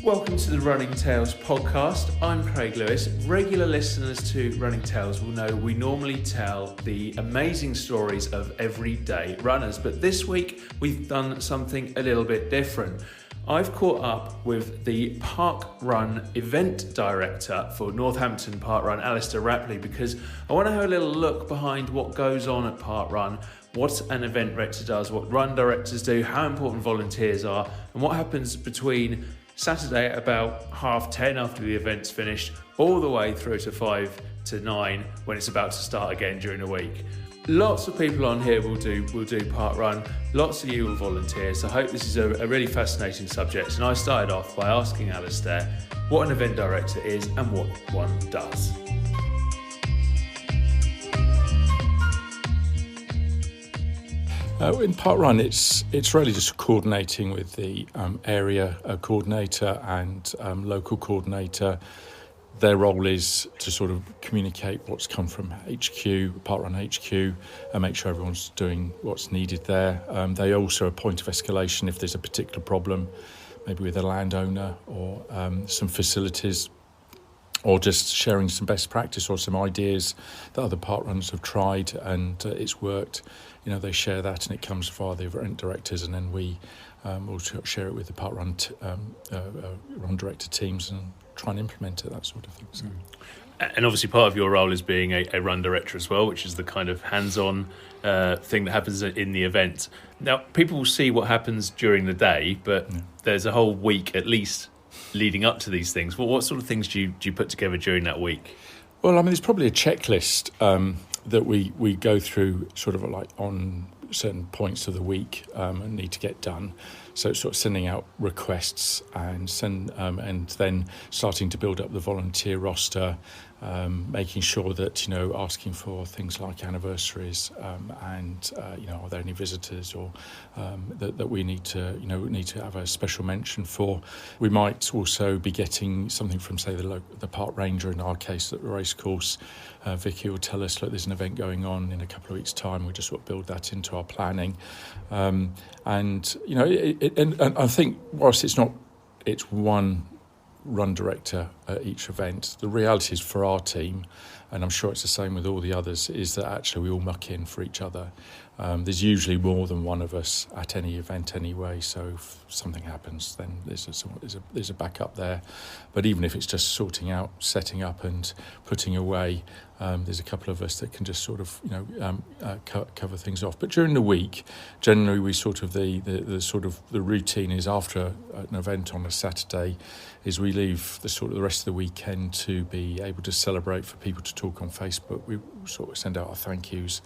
Welcome to the Running Tales podcast. I'm Craig Lewis. Regular listeners to Running Tales will know we normally tell the amazing stories of everyday runners, but this week we've done something a little bit different. I've caught up with the parkrun event director for Northampton parkrun, Alastair Rapley, because I want to have a little look behind what goes on at parkrun, what an event director does, what run directors do, how important volunteers are, and what happens between Saturday at about 10:30 after the event's finished, all the way through to 5 to 9 when it's about to start again during the week. Lots of people on here will do parkrun, lots of you will volunteer, so I hope this is a really fascinating subject. And I started off by asking Alastair what an event director is and what one does. In parkrun, it's really just coordinating with the area coordinator and local coordinator. Their role is to sort of communicate what's come from HQ, parkrun HQ, and make sure everyone's doing what's needed there. They also are a point of escalation if there's a particular problem, maybe with a landowner or some facilities, or just sharing some best practice or some ideas that other parkrunners have tried and it's worked. You know, they share that and it comes via the event directors, and then we will share it with the parkrun run director teams and try and implement it, that sort of thing. So. And obviously part of your role is being a run director as well, which is the kind of hands-on thing that happens in the event. Now, people will see what happens during the day, but there's a whole week at least leading up to these things. Well, what sort of things do you put together during that week? Well, I mean, there's probably a checklist that we go through sort of like on certain points of the week and need to get done. So sort of sending out requests and then starting to build up the volunteer roster, making sure that, you know, asking for things like anniversaries and you know, are there any visitors or that we need to have a special mention for. We might also be getting something from, say, the park ranger, in our case at the race course. Vicky will tell us, look, there's an event going on in a couple of weeks' time. We just sort of build that into our planning, and you know, and I think whilst it's one run director at each event, the reality is for our team, and I'm sure it's the same with all the others, is that actually we all muck in for each other. There's usually more than one of us at any event anyway, so if something happens, then there's a backup there. But even if it's just sorting out, setting up and putting away, there's a couple of us that can just sort of, you know, cover things off. But during the week, generally we sort of the routine is after an event on a Saturday, is we leave the rest of the weekend to be able to celebrate, for people to talk on Facebook. We sort of send out our thank yous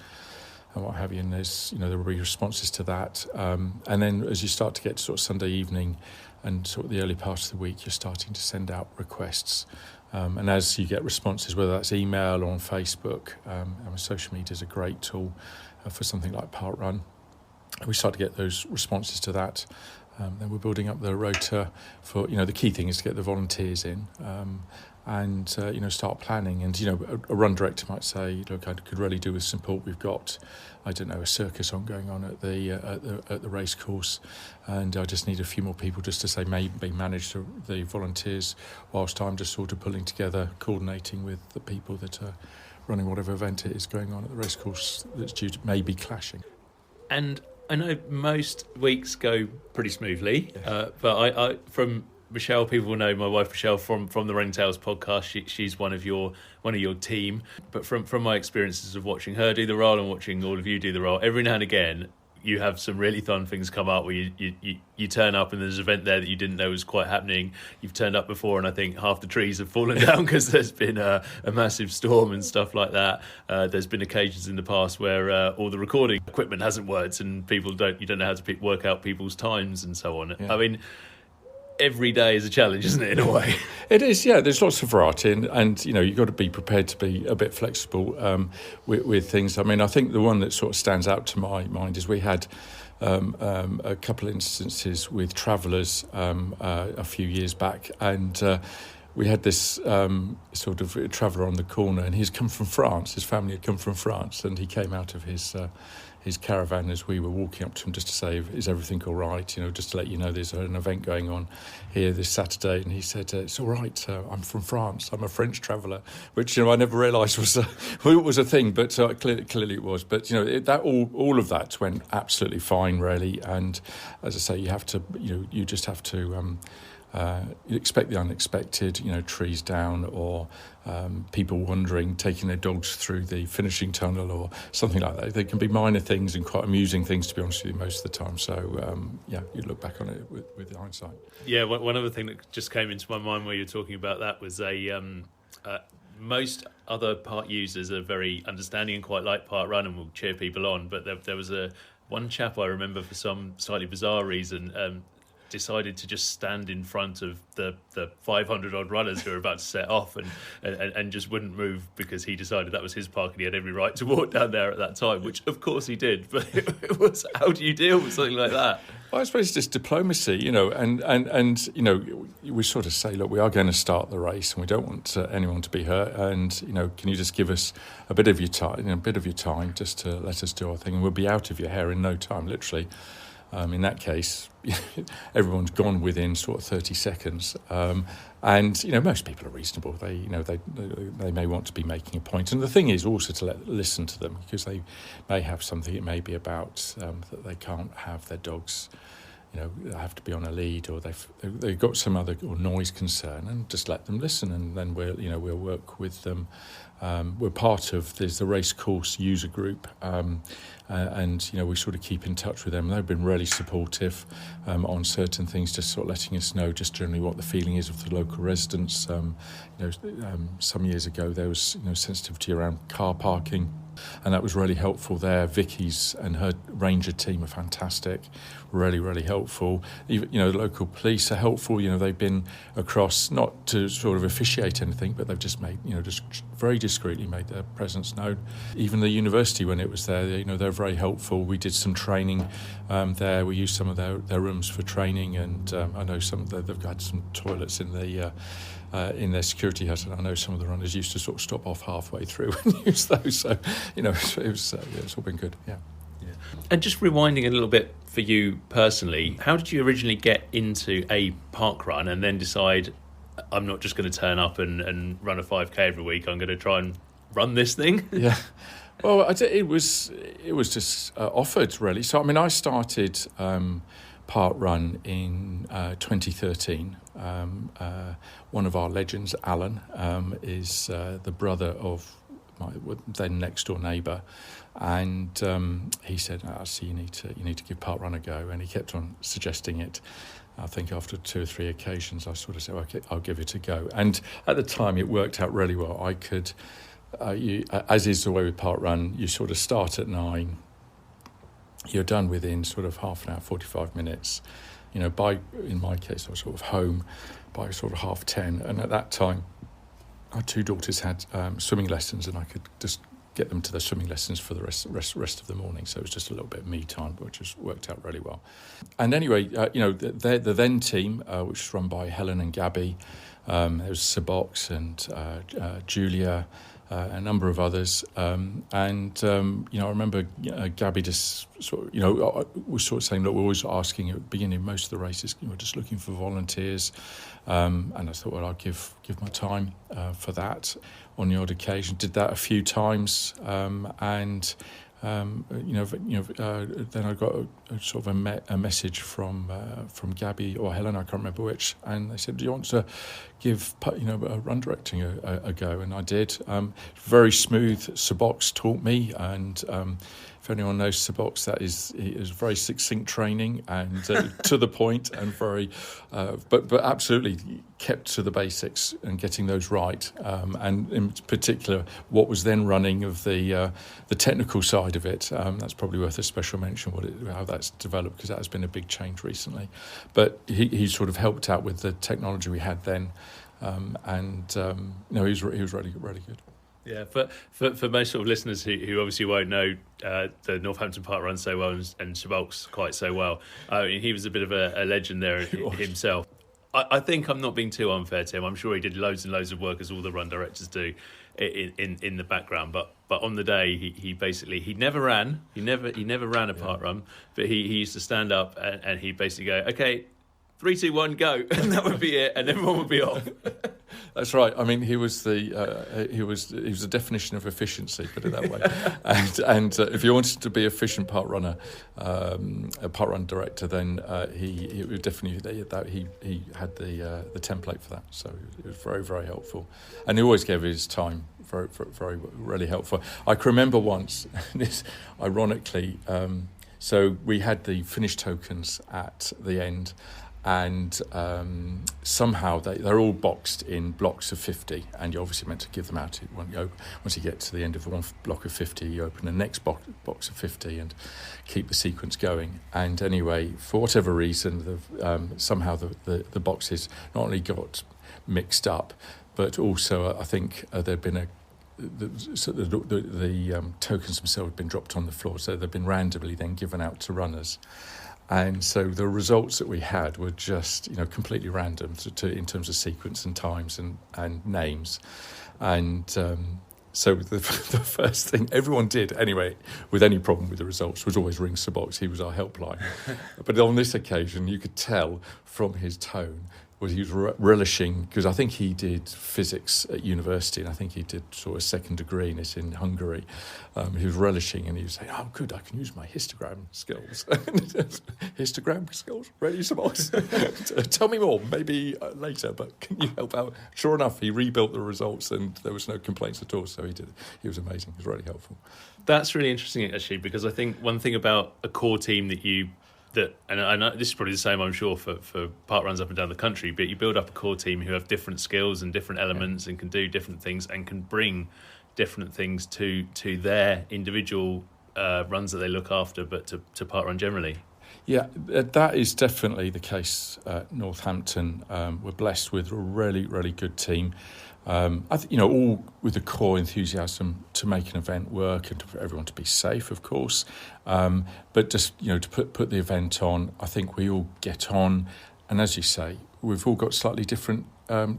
and what have you, and there's, you know, there will be responses to that. And then as you start to get to sort of Sunday evening and sort of the early part of the week, you're starting to send out requests. And as you get responses, whether that's email or on Facebook, social media is a great tool for something like parkrun. We start to get those responses to that. Then we're building up the rota for, you know, the key thing is to get the volunteers in. And you know, start planning. And, you know, a run director might say, look, I could really do with support. We've got, I don't know, a circus going on at the race course, and I just need a few more people just to say maybe manage the volunteers, whilst I'm just sort of pulling together, coordinating with the people that are running whatever event it is going on at the race course that's due to maybe clashing. And I know most weeks go pretty smoothly, yes. But I from Michelle, people will know my wife Michelle from the Running Tales podcast. She's one of your team. But from my experiences of watching her do the role and watching all of you do the role, every now and again you have some really fun things come up where you turn up and there's an event there that you didn't know was quite happening. You've turned up before and I think half the trees have fallen down because there's been a massive storm and stuff like that. There's been occasions in the past where all the recording equipment hasn't worked and you don't know how to work out people's times and so on. Yeah. I mean, every day is a challenge, isn't it, in a way? It is, yeah. There's lots of variety, and you know, you've got to be prepared to be a bit flexible with things. I mean, I think the one that sort of stands out to my mind is we had a couple of instances with travellers a few years back, and we had this sort of traveller on the corner, and he's come from France. His family had come from France, and he came out of his his caravan as we were walking up to him, just to say, is everything all right? Just to let you know there's an event going on here this Saturday. And he said, it's all right. I'm from France. I'm a French traveller, which I never realised was a thing, but clearly it was. But all of that went absolutely fine, really. And as I say, you have to, you just have to. You expect the unexpected, trees down or people wandering, taking their dogs through the finishing tunnel or something like that. They can be minor things and quite amusing things, to be honest with you, most of the time. So, you look back on it with hindsight. Yeah, one other thing that just came into my mind while you were talking about that was most other park users are very understanding and quite like parkrun and will cheer people on. But there was one chap I remember for some slightly bizarre reason decided to just stand in front of the 500 odd runners who were about to set off and just wouldn't move because he decided that was his park and he had every right to walk down there at that time, which of course he did. But it was, how do you deal with something like that? Well, I suppose it's just diplomacy, and we sort of say, look, we are going to start the race and we don't want anyone to be hurt, and can you just give us a bit of your time, just to let us do our thing, and we'll be out of your hair in no time, literally. In that case, everyone's gone within sort of 30 seconds, and most people are reasonable. They may want to be making a point, and the thing is also to listen to them, because they may have something. It may be about that they can't have their dogs, they have to be on a lead, or they've got some other or noise concern, and just let them listen, and then we'll work with them. We're part of the race course user group, and we sort of keep in touch with them. They've been really supportive on certain things, just sort of letting us know just generally what the feeling is of the local residents. Some years ago there was sensitivity around car parking, and that was really helpful there. Vicky's and her ranger team are fantastic, really, really helpful. Even, the local police are helpful. They've been across, not to sort of officiate anything, but they've just made, just very discreetly made their presence known. Even the university, when it was there, they're very helpful. We did some training there. We used some of their rooms for training, and I know they've had some toilets in their security hut, and I know some of the runners used to sort of stop off halfway through and use those. So, it's all been good. Yeah. And just rewinding a little bit for you personally, how did you originally get into a parkrun and then decide, I'm not just going to turn up and run a 5K every week, I'm going to try and run this thing? Yeah. Well, it was just offered, really. So, I started parkrun in 2013. One of our legends, Alan, is the brother of my then next door neighbour, and he said, "See, you need to give parkrun a go," and he kept on suggesting it. I think after 2 or 3 occasions, I sort of said, "Okay, I'll give it a go." And at the time, it worked out really well. I could, as is the way with parkrun, you sort of start at 9. You're done within sort of half an hour, 45 minutes. In my case, I was sort of home by sort of 10:30, and at that time, our 2 daughters had swimming lessons, and I could just get them to their swimming lessons for the rest of the morning. So it was just a little bit of me time, which just worked out really well. And anyway, the then team, which was run by Helen and Gabby, there was Subox and Julia, a number of others, and I remember Gabby just sort of, was sort of saying, look, we're always asking at the beginning of most of the races, we're just looking for volunteers, and I thought, well, I'll give my time for that on the odd occasion. Did that a few times, and then I got a sort of a message from Gabby or Helen, I can't remember which, and they said, "Do you want to give run directing a go?" And I did. Very smooth. Subox taught me, and if anyone knows Subox, it was very succinct training and to the point, and very, but absolutely kept to the basics and getting those right. And in particular, what was then running of the technical side of it. That's probably worth a special mention, how that's developed, because that has been a big change recently. But he sort of helped out with the technology we had then, and he was really good. Yeah, for most sort of listeners who obviously won't know the Northampton parkrun so well and Subox quite so well, he was a bit of a legend there himself. I think I'm not being too unfair to him. I'm sure he did loads and loads of work, as all the run directors do, in the background. But on the day, he never ran. He never ran a park run, but he used to stand up and he'd basically go, okay, 3, 2, 1, go, and that would be it, and everyone would be off. That's right. I mean, he was the definition of efficiency, put it that way. and if you wanted to be efficient park runner, a park run director, then he would definitely he had the template for that. So it was very, very helpful, and he always gave his time. Very, very, really helpful. I can remember once, this ironically, so we had the finish tokens at the end. And somehow they're all boxed in blocks of 50, and you're obviously meant to give them out. Once you get to the end of one block of 50, you open the next box of 50 and keep the sequence going. And anyway, for whatever reason, somehow the boxes not only got mixed up, but also I think there'd been the tokens themselves had been dropped on the floor, so they've been randomly then given out to runners. And so the results that we had were just, completely random in terms of sequence and times and names. And so the first thing everyone did, anyway, with any problem with the results, was always ring Sir Box. He was our helpline. But on this occasion, you could tell from his tone he was relishing, because I think he did physics at university, and I think he did sort of second degree in it in Hungary. He was relishing, and he was saying, "Oh, good, I can use my histogram skills." Histogram skills? Really, Sir Box? Tell me more, maybe later, but can you help out? Sure enough, he rebuilt the results, and there was no complaints at all, so he did. He was amazing. He was really helpful. That's really interesting, actually, because I think one thing about a core team and I know this is probably the same, I'm sure, for park runs up and down the country, but you build up a core team who have different skills and different elements and can do different things and can bring different things to their individual runs that they look after, but to park run generally. Yeah, that is definitely the case at Northampton. We're blessed with a really, really good team. I think, all with the core enthusiasm to make an event work and for everyone to be safe, of course. But just, to put the event on, I think we all get on. And as you say, we've all got slightly different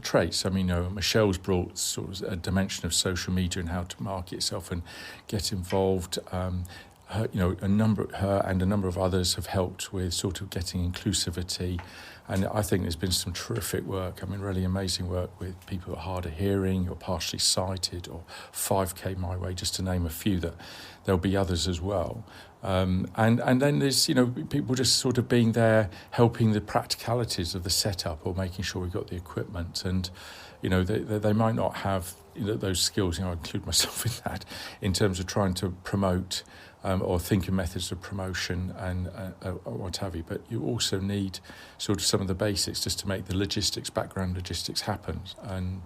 traits. I mean, Michelle's brought sort of a dimension of social media and how to market yourself and get involved. Her and a number of others have helped with sort of getting inclusivity. And I think there's been some terrific work, really amazing work with people who are hard of hearing or partially sighted, or 5K My Way, just to name a few. That there'll be others as well. And then there's, people just sort of being there, helping the practicalities of the setup or making sure we've got the equipment. And, they might not have those skills, I include myself in that, in terms of trying to promote or think of methods of promotion and what have you. But you also need sort of some of the basics just to make the background logistics happen. And,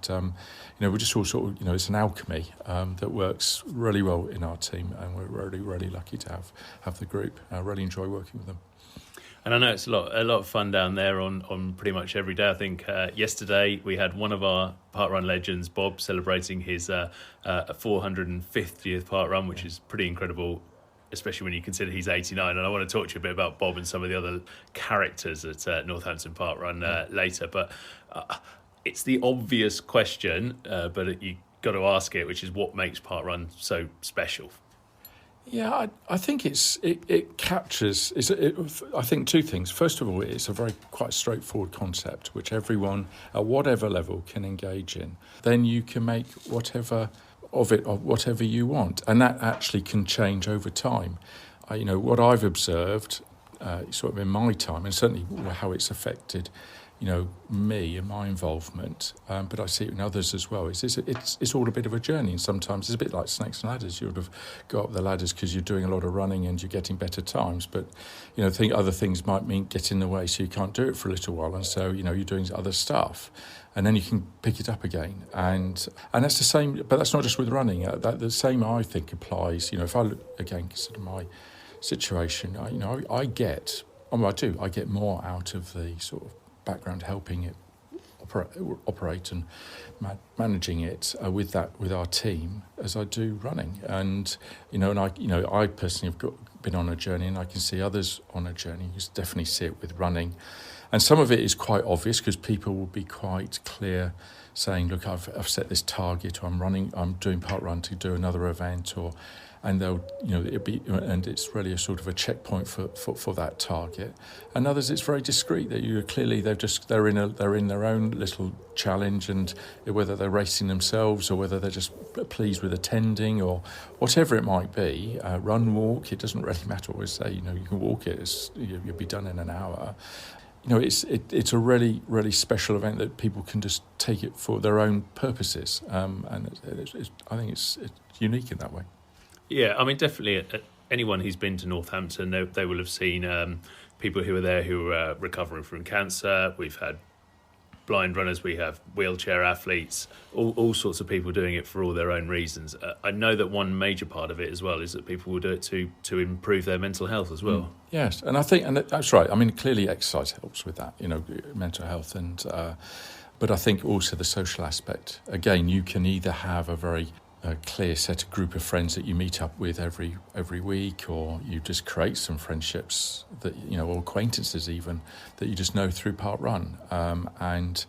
we're just all sort of, it's an alchemy that works really well in our team, and we're really, really lucky to have the group. I really enjoy working with them. And I know it's a lot of fun down there on pretty much every day. I think yesterday we had one of our parkrun legends, Bob, celebrating his 450th parkrun, which is pretty incredible, especially when you consider he's 89. And I want to talk to you a bit about Bob and some of the other characters at Northampton Parkrun later. But it's the obvious question, but you got to ask it, which is what makes parkrun so special? Yeah, I think it captures. I think two things. First of all, it's a quite straightforward concept which everyone at whatever level can engage in. Then you can make whatever of it or whatever you want, and that actually can change over time. What I've observed, sort of in my time, and certainly how it's affected, me and my involvement, but I see it in others as well. It's all a bit of a journey, and sometimes it's a bit like snakes and ladders. You would have go up the ladders because you're doing a lot of running and you're getting better times, but other things might mean get in the way, so you can't do it for a little while, and so you're doing other stuff, and then you can pick it up again, and that's the same. But that's not just with running. The same I think applies. If I look again, consider my situation, I get more out of the sort of background helping it operate and managing it with our team as I do running. And I personally have been on a journey, and I can see others on a journey. You definitely see it with running. And some of it is quite obvious because people will be quite clear saying, look, I've set this target, or I'm doing parkrun to do another event, and they'll, and it's really a sort of a checkpoint for that target. And others, it's very discreet that they're in their own little challenge, and whether they're racing themselves or whether they're just pleased with attending or whatever it might be, run, walk, it doesn't really matter. I always say, you can walk it, you'll be done in an hour. It's a really, really special event that people can just take it for their own purposes, and I think it's unique in that way. Yeah, I mean, definitely. Anyone who's been to Northampton, they will have seen people who are there who are recovering from cancer. We've had blind runners, we have wheelchair athletes, all sorts of people doing it for all their own reasons. I know that one major part of it as well is that people will do it to improve their mental health as well. Yes, and I think, and that's right. I mean, clearly exercise helps with that, mental health, and but I think also the social aspect. Again, you can either have a very clear set of group of friends that you meet up with every week, or you just create some friendships that or acquaintances even that you just know through parkrun, and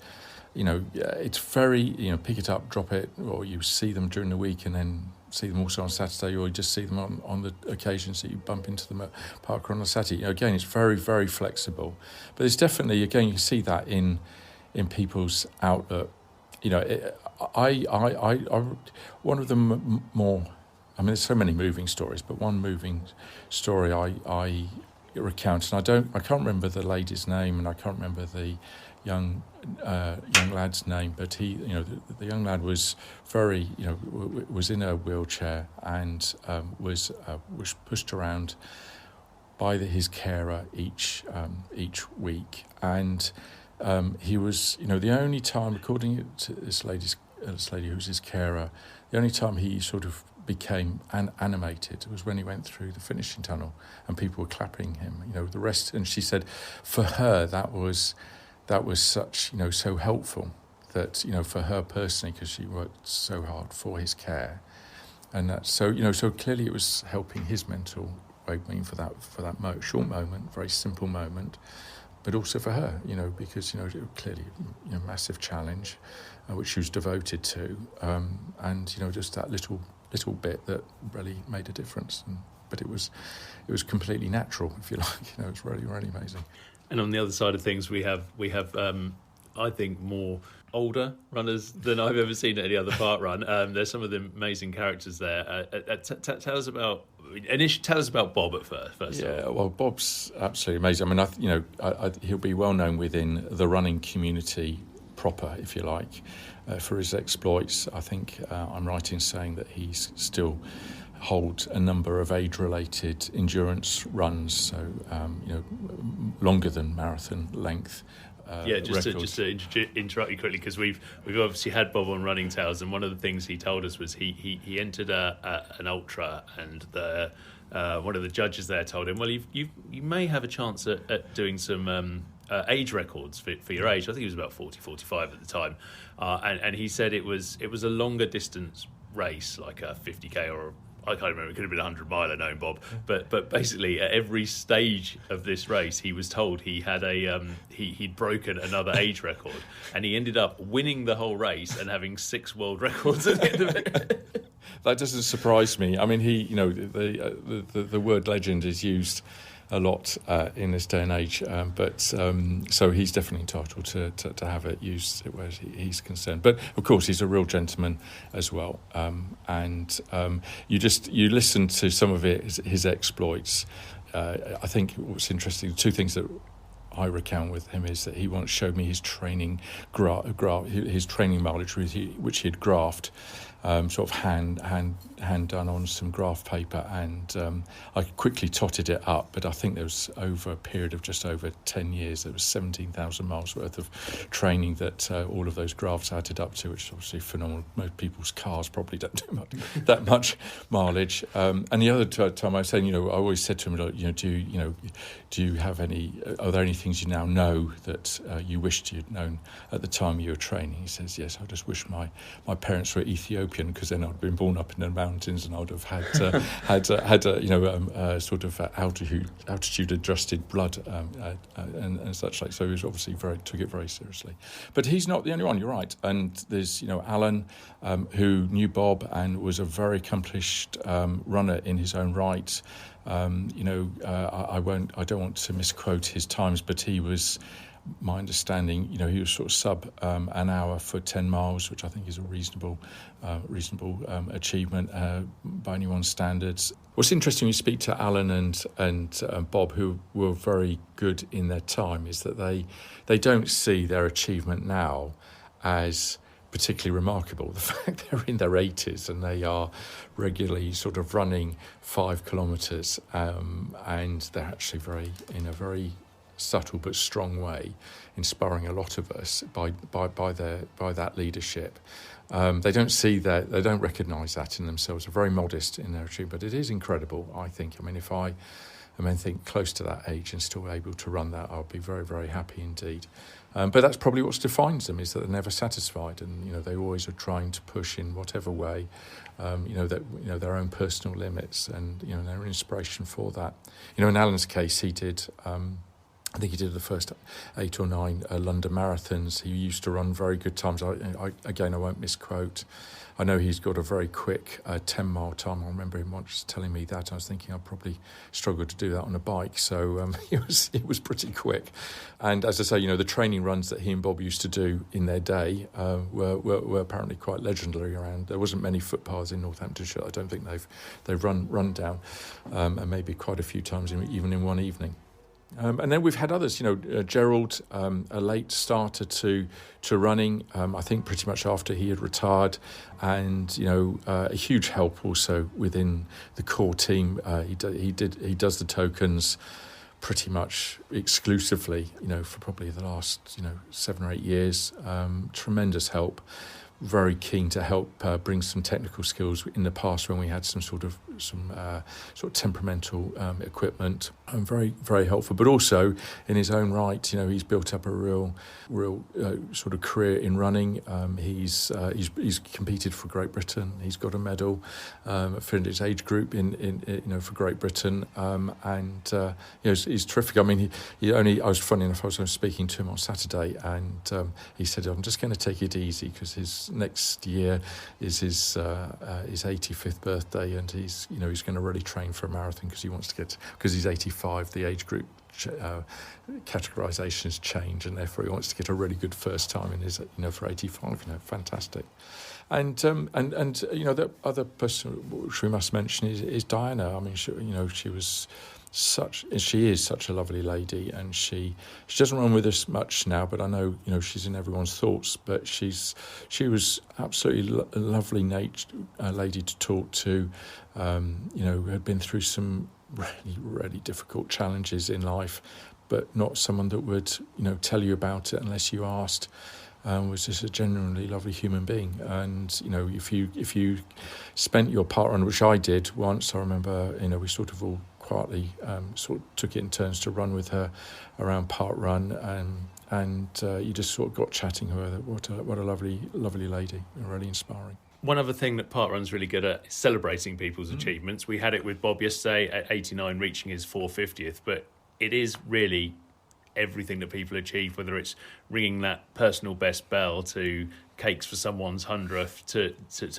it's very pick it up, drop it, or you see them during the week and then see them also on Saturday, or you just see them on the occasions that you bump into them at parkrun on Saturday. Again, it's very, very flexible, but it's definitely, again, you see that in people's outlook. One of the more, I mean, there's so many moving stories, but one moving story I recount, and I can't remember the lady's name, and I can't remember the young lad's name, but he, the young lad was very, was in a wheelchair and was pushed around by his carer each week, and he was, the only time, according to this lady who was his carer, the only time he sort of became animated was when he went through the finishing tunnel and people were clapping him. The rest, and she said, for her that was such, so helpful that, for her personally, because she worked so hard for his care, and that, so clearly it was helping his mental well-being for that short moment, very simple moment. But also for her, because, clearly, massive challenge, which she was devoted to, and, just that little bit that really made a difference. But it was completely natural, if you like. It's really, really amazing. And on the other side of things, we have I think, more older runners than I've ever seen at any other parkrun. There's some of the amazing characters there. Tell us about Bob at first. Yeah, well, Bob's absolutely amazing. I mean, he'll be well known within the running community proper, if you like, for his exploits. I think I'm right in saying that he's still holds a number of age-related endurance runs, so longer than marathon length. Just to interrupt you quickly, because we've obviously had Bob on Running Tales, and one of the things he told us was he entered an ultra, and one of the judges there told him, well, you may have a chance at doing some age records for your age. I think he was about 40, 45 at the time, and he said it was a longer distance race, like a 50k or I can't remember, it could have been a 100-miler, knowing Bob, but basically at every stage of this race he was told he had he'd broken another age record, and he ended up winning the whole race and having 6 world records at the end of it. That doesn't surprise me. I mean, the word legend is used a lot in this day and age, but so he's definitely entitled to have it used where he's concerned. But of course, he's a real gentleman as well, and you listen to some of his exploits. I think what's interesting, the two things that I recount with him is that he once showed me his training his training mileage which he had graphed, sort of hand done on some graph paper, and I quickly totted it up, but I think there was, over a period of just over 10 years, there was 17,000 miles worth of training that all of those graphs added up to, which is obviously phenomenal. Most people's cars probably don't do that much mileage. And the other time I was saying, I always said to him, do you have are there any things you now know that you wished you'd known at the time you were training? He says, yes, I just wish my parents were Ethiopian utopian, because then I'd been born up in the mountains and I'd have had sort of altitude adjusted blood and such like. So he was obviously took it very seriously. But he's not the only one. You're right. And there's Alan, who knew Bob and was a very accomplished runner in his own right. I don't want to misquote his times, but he was, my understanding, he was sort of sub an hour for 10 miles, which I think is a reasonable achievement by anyone's standards. What's interesting when you speak to Alan and Bob, who were very good in their time, is that they don't see their achievement now as particularly remarkable. The fact they're in their 80s and they are regularly sort of running 5 kilometres, and they're actually in a very subtle but strong way, inspiring a lot of us by that leadership. They don't see that, they don't recognise that in themselves. They're very modest in their achievement, but it is incredible, I think. I mean, if I think close to that age and still able to run that, I'll be very, very happy indeed. But that's probably what defines them, is that they're never satisfied, and they always are trying to push in whatever way, their own personal limits, and they're an inspiration for that. In Alan's case, he did. I think he did the first 8 or 9 London marathons. He used to run very good times. I won't misquote. I know he's got a very quick 10-mile time. I remember him once telling me that. I was thinking I'd probably struggle to do that on a bike. So it was pretty quick. And as I say, the training runs that he and Bob used to do in their day were apparently quite legendary around. There wasn't many footpaths in Northamptonshire. I don't think they've run down, and maybe quite a few times even in one evening. And then we've had others, Gerald, a late starter to running, I think pretty much after he had retired, and a huge help also within the core team. He does the tokens pretty much exclusively, for probably the last 7 or 8 years. Tremendous help. Very keen to help bring some technical skills in the past when we had some sort of temperamental equipment, and very, very helpful. But also in his own right, he's built up a real sort of career in running. He's competed for Great Britain. He's got a medal for his age group for Great Britain, and he's terrific. I mean, I was funny enough. I was speaking to him on Saturday, and he said, "I'm just going to take it easy because his next year is his 85th birthday, and he's going to really train for a marathon because he's 85. The age group categorisations change, and therefore he wants to get a really good first time in his for 85. Fantastic." And the other person which we must mention is Diana. I mean, she is such a lovely lady, and she doesn't run with us much now, but I know she's in everyone's thoughts. But she was absolutely a lovely lady to talk to. Had been through some really, really difficult challenges in life, but not someone that would tell you about it unless you asked. Was just a genuinely lovely human being. And if you spent your parkrun, which I did once, I remember we sort of all quietly took it in turns to run with her around parkrun, and you just sort of got chatting to her. What a lovely lady, and really inspiring. One other thing that parkrun's really good at is celebrating people's achievements. We had it with Bob yesterday at 89, reaching his 450th, but it is really everything that people achieve, whether it's ringing that personal best bell to cakes for someone's 100th to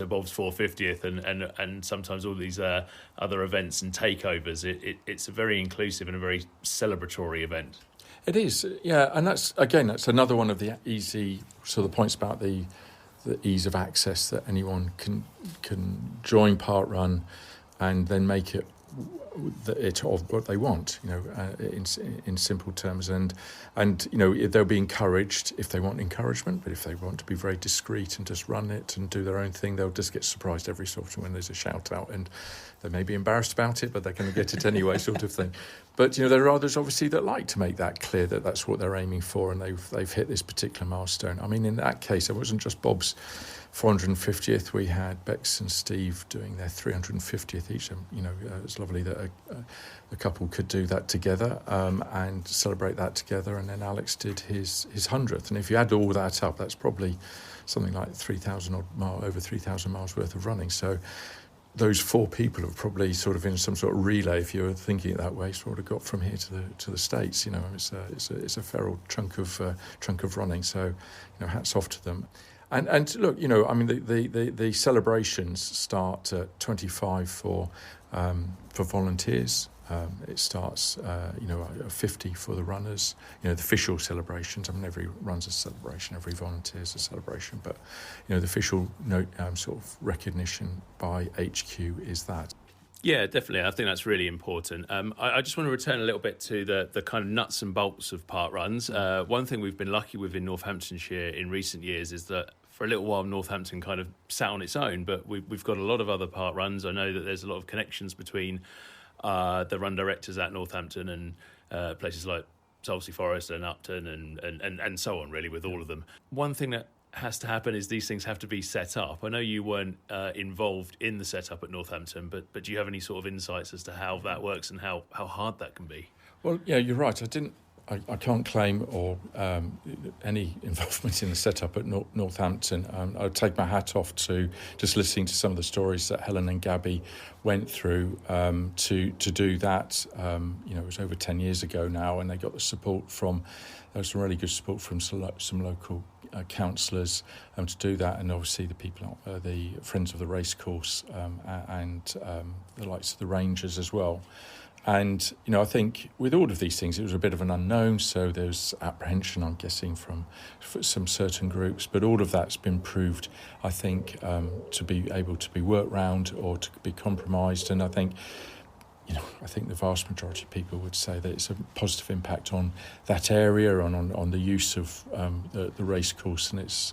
Bob's 450th, and sometimes all these other events and takeovers. It's a very inclusive and a very celebratory event. It is, yeah, and that's another one of the easy sort of points about the ease of access, that anyone can join parkrun and then make it of what they want, in simple terms, and they'll be encouraged if they want encouragement, but if they want to be very discreet and just run it and do their own thing, they'll just get surprised every so often when there's a shout out, and they may be embarrassed about it, but they're going to get it anyway, sort of thing. But there are others obviously that like to make that clear that that's what they're aiming for, and they've hit this particular milestone. I mean, in that case, it wasn't just Bob's 450th, we had Bex and Steve doing their 350th each. It's lovely that a couple could do that together and celebrate that together. And then Alex did his 100th. And if you add all that up, that's probably something like 3,000 odd miles, over 3,000 miles worth of running. So those four people are probably sort of in some sort of relay, if you were thinking it that way, sort of got from here to the States. It's a fair old chunk of running. So, hats off to them. And look, the celebrations start at 25 for volunteers. It starts, at 50 for the runners. The official celebrations. I mean, every run's a celebration, every volunteer's a celebration. But, the official sort of recognition by HQ is that. Yeah, definitely. I think that's really important. I just want to return a little bit to the kind of nuts and bolts of park runs. One thing we've been lucky with in Northamptonshire in recent years is that for a little while Northampton kind of sat on its own, but we've got a lot of other park runs. I know that there's a lot of connections between the run directors at Northampton and places like Salsey Forest and Upton and so on, really, with all of them. One thing that has to happen is these things have to be set up. I know you weren't involved in the setup at Northampton, but do you have any sort of insights as to how that works and how hard that can be? Well, yeah, you're right. I can't claim or any involvement in the setup at Northampton. I would take my hat off to just listening to some of the stories that Helen and Gabby went through to do that. It was over 10 years ago now, and they got the support from some really good support from some local councillors to do that, and obviously the people, the Friends of the Racecourse and the likes of the Rangers as well. And, I think with all of these things, it was a bit of an unknown, so there's apprehension, I'm guessing, from some certain groups. But all of that's been proved, I think, to be able to be worked round or to be compromised. And I think the vast majority of people would say that it's a positive impact on that area, on the use of the race course, and it's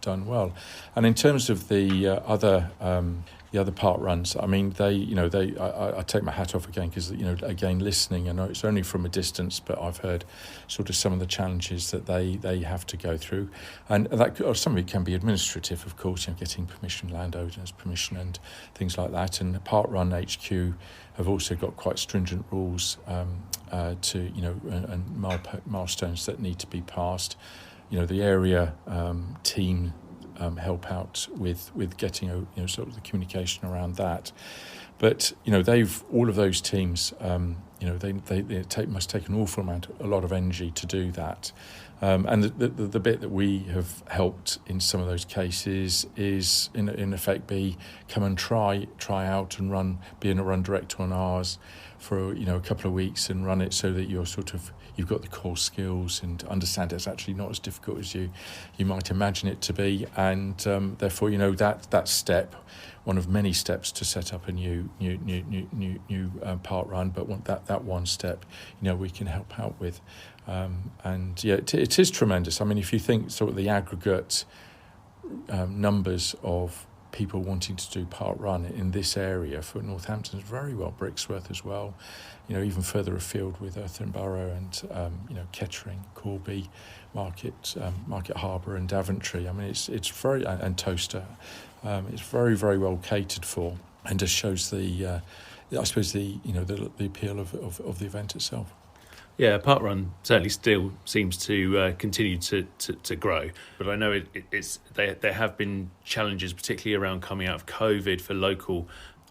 done well. And in terms of the other park runs, I mean, I take my hat off again because again, listening, I know it's only from a distance, but I've heard sort of some of the challenges that they have to go through, and that some of it can be administrative, of course, getting permission, landowners permission, and things like that. And Park Run HQ have also got quite stringent rules and milestones that need to be passed. The area team help out with getting sort of the communication around that. But all of those teams they must take a lot of energy to do that. And the bit that we have helped in some of those cases is in effect come and try out and being a run director on ours for a couple of weeks and run it so that you've got the core skills and understand it's actually not as difficult as you might imagine it to be, and therefore that step, one of many steps to set up a new park run, but that one step we can help out with. And yeah, it is tremendous. I mean, if you think sort of the aggregate numbers of people wanting to do park run in this area for Northampton is very well, Brixworth as well, even further afield with Eartham Borough and Kettering, Corby, Market Harbour and Daventry. I mean, it's very, and Toaster, it's very, very well catered for, and just shows the appeal of the event itself. Yeah, parkrun certainly still seems to continue to grow, but I know there have been challenges, particularly around coming out of COVID, for local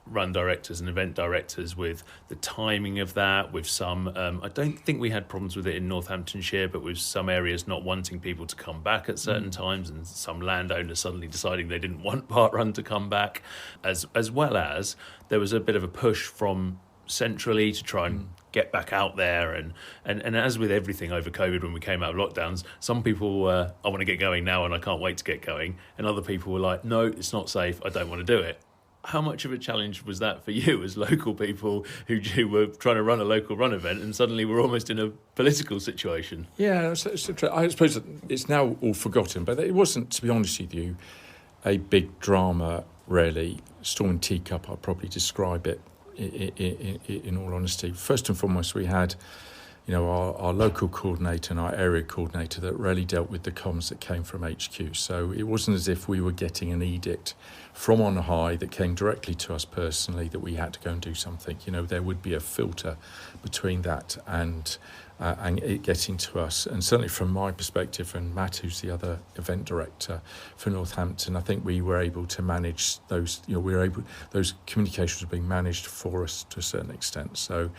run directors and event directors with the timing of that, with some, I don't think we had problems with it in Northamptonshire, but with some areas not wanting people to come back at certain times, and some landowners suddenly deciding they didn't want parkrun to come back, as well as there was a bit of a push from centrally to try and get back out there, and as with everything over COVID, when we came out of lockdowns, some people were, I want to get going now and I can't wait to get going, and other people were like, no, it's not safe, I don't want to do it. How much of a challenge was that for you as local people who were trying to run a local run event and suddenly we're almost in a political situation? Yeah, I suppose it's now all forgotten, but it wasn't, to be honest with you, a big drama, really. Storm and teacup, I'd probably describe it in all honesty. First and foremost, we had our local coordinator and our area coordinator that really dealt with the comms that came from HQ. So it wasn't as if we were getting an edict from on high that came directly to us personally that we had to go and do something. There would be a filter between that and it getting to us. And certainly from my perspective, and Matt, who's the other event director for Northampton, I think we were able to manage those. Those communications were being managed for us to a certain extent. So,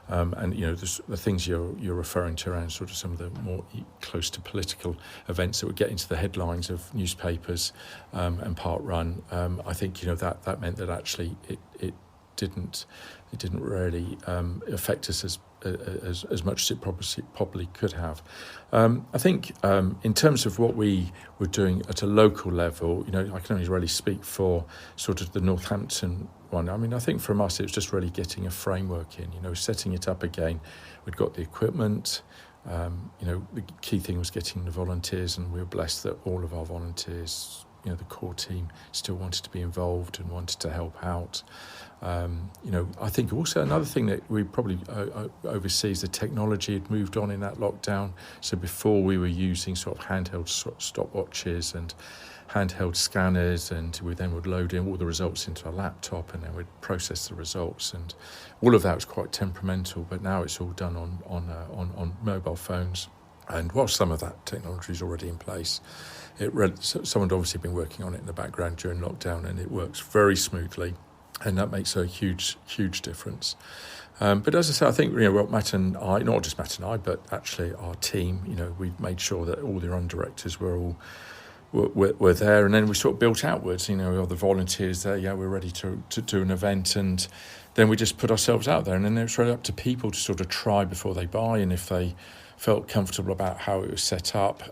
the things you're referring to around sort of some of the more close to political events that would get into the headlines of newspapers and parkrun. I think that meant that actually it didn't really affect us as much as it probably could have. I think in terms of what we were doing at a local level, I can only really speak for sort of the Northampton one. I mean, I think from us it was just really getting a framework in, setting it up again. We'd got the equipment. The key thing was getting the volunteers, and we were blessed that all of our volunteers, the core team, still wanted to be involved and wanted to help out. I think also another thing that we probably oversee is the technology had moved on in that lockdown. So before we were using sort of handheld stopwatches and handheld scanners, and we then would load in all the results into a laptop and then we'd process the results, and all of that was quite temperamental. But now it's all done on mobile phones, and while some of that technology is already in place, someone had obviously been working on it in the background during lockdown, and it works very smoothly. And that makes a huge, huge difference. But as I say, I think what Matt and I, not just Matt and I, but actually our team, we've made sure that all the run directors were there, and then we sort of built outwards. All the volunteers there, we're ready to do an event, and then we just put ourselves out there, and then it's really up to people to sort of try before they buy, and if they felt comfortable about how it was set up.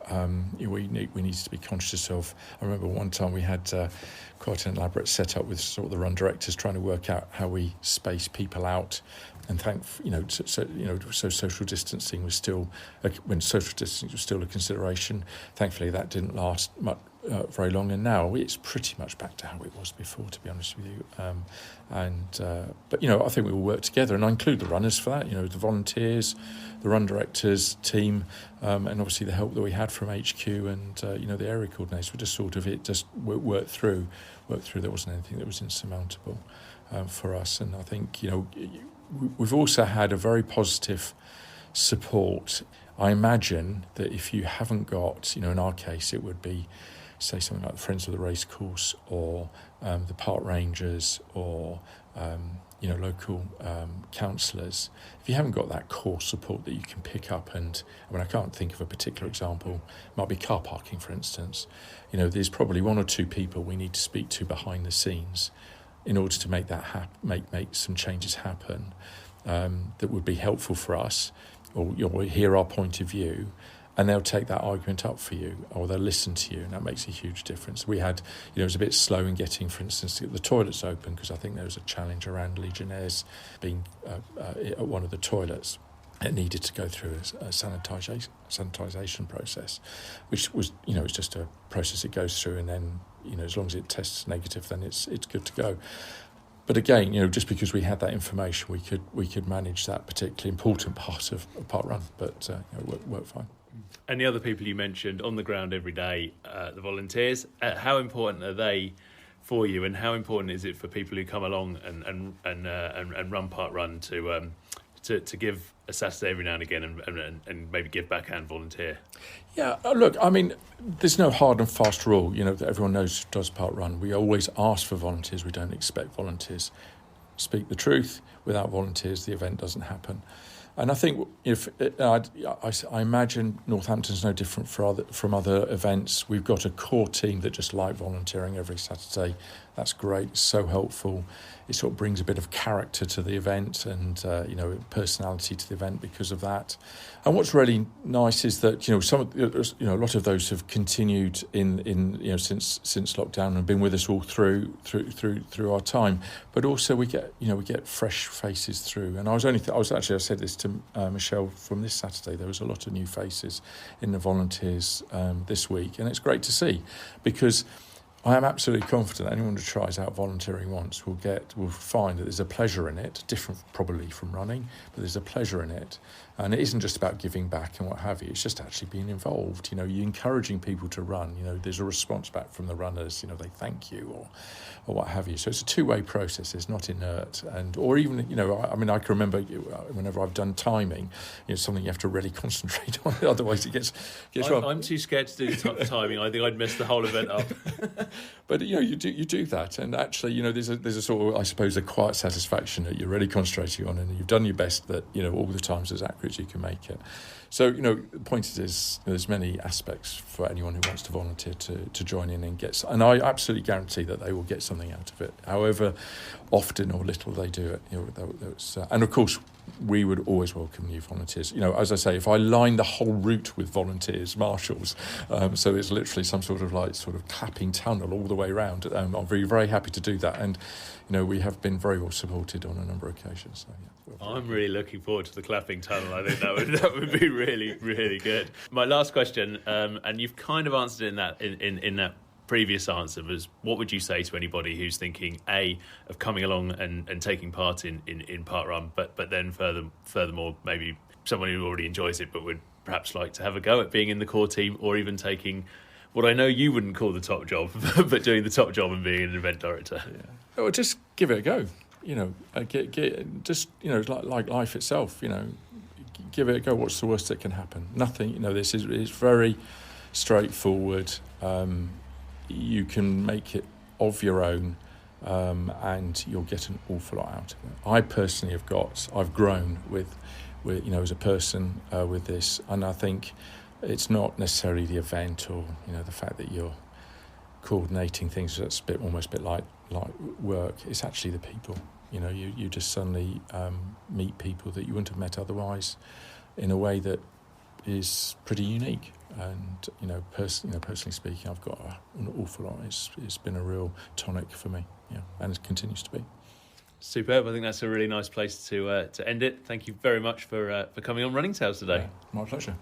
We needed to be conscious of. I remember one time we had quite an elaborate setup with sort of the run directors trying to work out how we space people out, and so social distancing was still a consideration. Thankfully, that didn't last much. Very long, and now it's pretty much back to how it was before, to be honest with you. But I think we all work together, and I include the runners for that. The volunteers, the run directors, team, and obviously the help that we had from HQ and the area coordinators. We just sort of worked through. There wasn't anything that was insurmountable for us, and I think we've also had a very positive support. I imagine that if you haven't got, in our case, it would be, say, something like the Friends of the Racecourse or the Park Rangers or local councillors. If you haven't got that core support that you can pick up, and I can't think of a particular example, it might be car parking, for instance. There's probably one or two people we need to speak to behind the scenes in order to make that make some changes happen that would be helpful for us, or hear our point of view. And they'll take that argument up for you, or they'll listen to you, and that makes a huge difference. We had, it was a bit slow in getting, for instance, the toilets open, because I think there was a challenge around Legionnaires being at one of the toilets. It needed to go through a sanitisation process, which was, it's just a process it goes through, and then, as long as it tests negative, then it's good to go. But again, just because we had that information, we could manage that particularly important part of parkrun, but it worked fine. And the other people you mentioned on the ground every day, the volunteers, how important are they for you, and how important is it for people who come along and run parkrun to give a Saturday every now and again and maybe give back and volunteer? Yeah, look, I mean, there's no hard and fast rule, that everyone knows does parkrun. We always ask for volunteers. We don't expect volunteers. Speak the truth. Without volunteers, the event doesn't happen. And I think I imagine Northampton's no different from other events. We've got a core team that just like volunteering every Saturday. That's great. It's so helpful. It sort of brings a bit of character to the event and personality to the event because of that. And what's really nice is that a lot of those have continued in since lockdown and been with us all through our time. But also we get fresh faces through. And I said this to Michelle from this Saturday. There was a lot of new faces in the volunteers this week, and it's great to see, because I am absolutely confident anyone who tries out volunteering once will find that there's a pleasure in it, different probably from running, but there's a pleasure in it. And it isn't just about giving back and what have you. It's just actually being involved. You're encouraging people to run. There's a response back from the runners. They thank you or what have you. So it's a two-way process. It's not inert. Or even, I can remember whenever I've done timing, something you have to really concentrate on. Otherwise it gets wrong. I'm too scared to do the timing. I think I'd mess the whole event up. But you do that, and actually there's a sort of, I suppose, a quiet satisfaction that you're really concentrating on, and you've done your best that all the times as accurate as you can make it. So the point is there's many aspects for anyone who wants to volunteer to join in and and I absolutely guarantee that they will get something out of it, however often or little they do it. And of course we would always welcome new volunteers. As I say, if I line the whole route with volunteers, marshals, so it's literally some sort of clapping tunnel all the way around, I'll be very happy to do that. And we have been very well supported on a number of occasions. So, I'm really looking forward to the clapping tunnel. I think that would be really, really good. My last question, and you've kind of answered in that previous answer, was what would you say to anybody who's thinking of coming along and taking part in parkrun, but then furthermore maybe someone who already enjoys it but would perhaps like to have a go at being in the core team, or even taking what I know you wouldn't call the top job, but doing the top job and being an event director? Yeah. Well, just give it a go. Like life itself. Give it a go. What's the worst that can happen? Nothing. This is very straightforward. You can make it of your own, and you'll get an awful lot out of it. I personally I've grown with as a person with this, and I think it's not necessarily the event or the fact that you're coordinating things that's almost a bit like work. It's actually the people. You just suddenly meet people that you wouldn't have met otherwise in a way that is pretty unique. And personally speaking, I've got an awful lot. It's been a real tonic for me, and it continues to be. Superb. I think that's a really nice place to end it. Thank you very much for coming on Running Tales today. My pleasure.